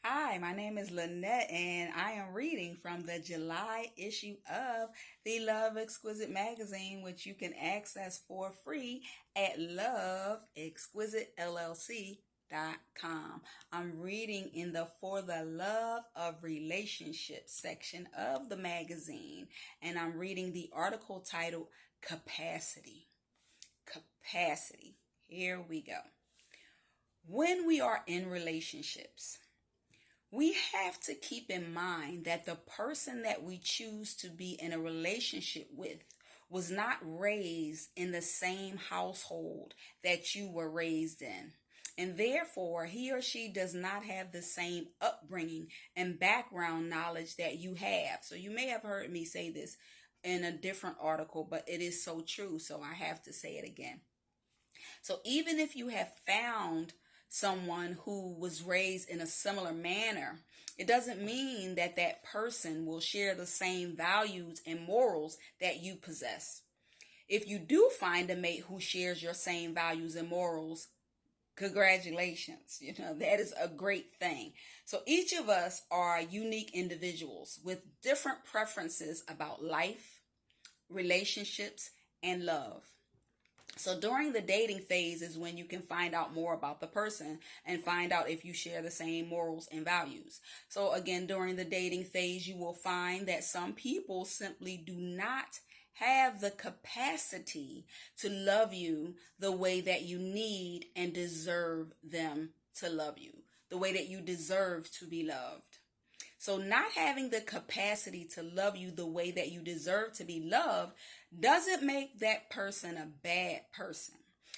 Hi, my name is Lynette, and I am reading from the July issue of the Love Exquisite Magazine, which you can access for free at loveexquisitellc.com. I'm reading in the For the Love of Relationships section of the magazine, and I'm reading the article titled Capacity. Capacity. Here we go. When we are in relationships, we have to keep in mind that the person that we choose to be in a relationship with was not raised in the same household that you were raised in. And therefore, he or she does not have the same upbringing and background knowledge that you have. So you may have heard me say this in a different article, but it is so true. So I have to say it again. So even if you have found someone who was raised in a similar manner, it doesn't mean that that person will share the same values and morals that you possess. If you do find a mate who shares your same values and morals, congratulations. That is a great thing. So each of us are unique individuals with different preferences about life, relationships, and love. So during the dating phase is when you can find out more about the person and find out if you share the same morals and values. So again, during the dating phase, you will find that some people simply do not have the capacity to love you the way that you need and deserve them to love you, the way that you deserve to be loved. So not having the capacity to love you the way that you deserve to be loved doesn't make that person a bad person.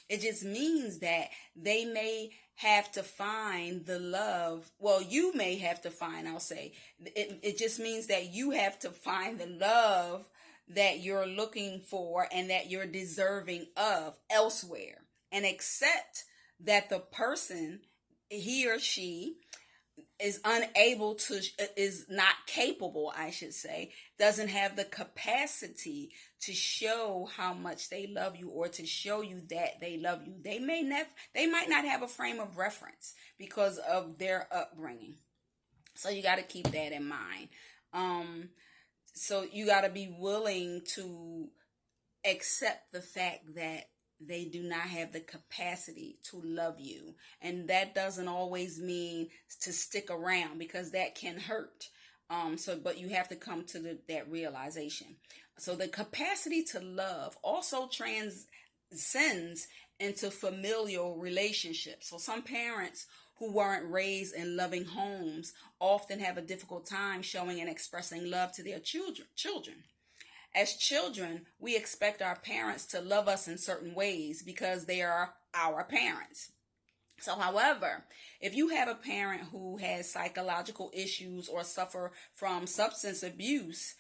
It just means that they may have to find the love. Well, you may have to find, I'll say. It just means that you have to find the love that you're looking for and that you're deserving of elsewhere. And accept that the person, he or she, is unable to, is not capable, I should say, doesn't have the capacity to show how much they love you or to show you that they love you. They might not have a frame of reference because of their upbringing. So you got to keep that in mind. So you got to be willing to accept the fact that they do not have the capacity to love you. And that doesn't always mean to stick around, because that can hurt. But you have to come to that realization. So the capacity to love also transcends into familial relationships. So some parents who weren't raised in loving homes often have a difficult time showing and expressing love to their children. As children, we expect our parents to love us in certain ways because they are our parents. So, however, if you have a parent who has psychological issues or suffer from substance abuse,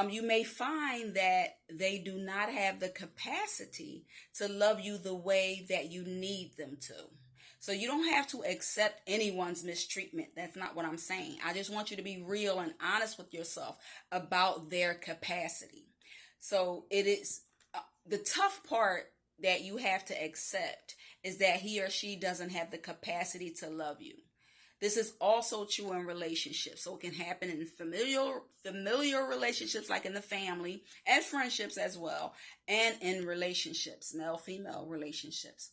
you may find that they do not have the capacity to love you the way that you need them to. So you don't have to accept anyone's mistreatment. That's not what I'm saying. I just want you to be real and honest with yourself about their capacity. So it is the tough part that you have to accept is that he or she doesn't have the capacity to love you. This is also true in relationships. So it can happen in familiar relationships, like in the family, and friendships as well, and in relationships, male-female relationships.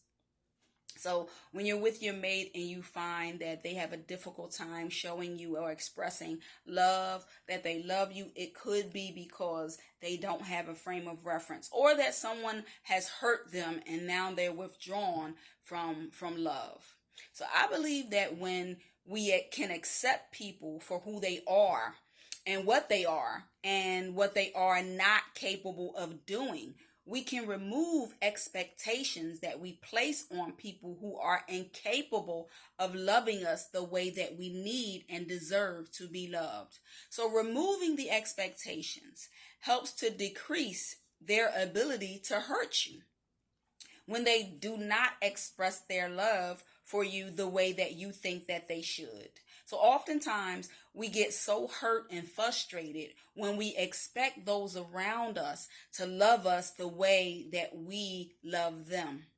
So when you're with your mate and you find that they have a difficult time showing you or expressing love, that they love you, it could be because they don't have a frame of reference, or that someone has hurt them and now they're withdrawn from love. So I believe that when we can accept people for who they are and what they are not capable of doing, we can remove expectations that we place on people who are incapable of loving us the way that we need and deserve to be loved. So removing the expectations helps to decrease their ability to hurt you when they do not express their love for you the way that you think that they should. So oftentimes we get so hurt and frustrated when we expect those around us to love us the way that we love them.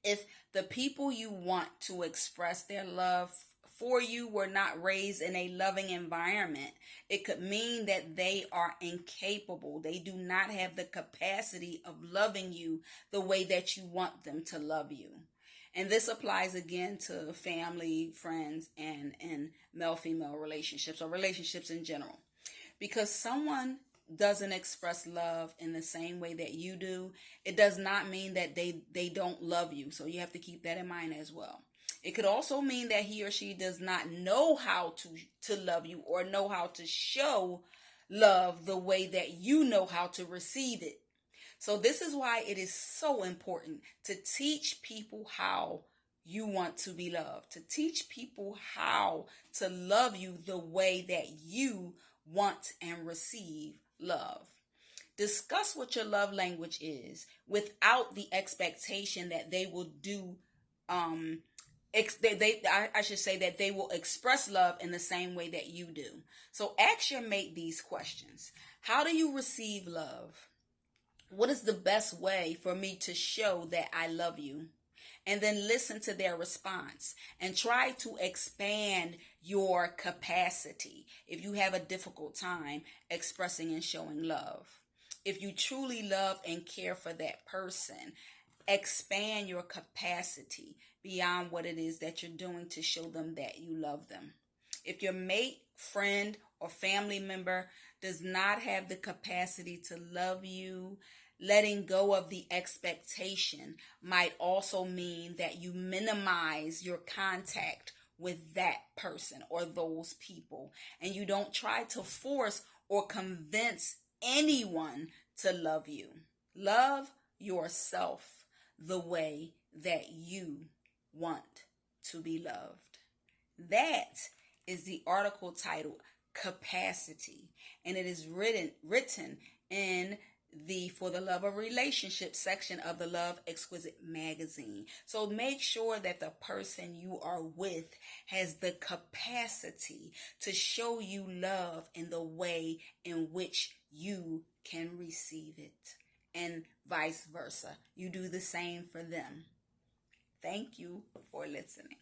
If the people you want to express their love for you were not raised in a loving environment. It could mean that they are incapable. They do not have the capacity of loving you the way that you want them to love you. And this applies again to family, friends, and male-female relationships, or relationships in general. Because someone doesn't express love in the same way that you do, it does not mean that they don't love you. So you have to keep that in mind as well. It could also mean that he or she does not know how to love you, or know how to show love the way that you know how to receive it. So this is why it is so important to teach people how you want to be loved, to teach people how to love you the way that you want and receive love. Discuss what your love language is without the expectation that they will do I should say that they will express love in the same way that you do. So ask your mate these questions. How do you receive love? What is the best way for me to show that I love you? And then listen to their response and try to expand your capacity if you have a difficult time expressing and showing love. If you truly love and care for that person, expand your capacity beyond what it is that you're doing to show them that you love them. If your mate, friend, or family member does not have the capacity to love you, letting go of the expectation might also mean that you minimize your contact with that person or those people, and you don't try to force or convince anyone to love you. Love yourself the way that you want to be loved. That is the article titled Capacity, and it is written in the For the Love of Relationships section of the Love Exquisite Magazine. So make sure that the person you are with has the capacity to show you love in the way in which you can receive it, and vice versa. You do the same for them. Thank you for listening.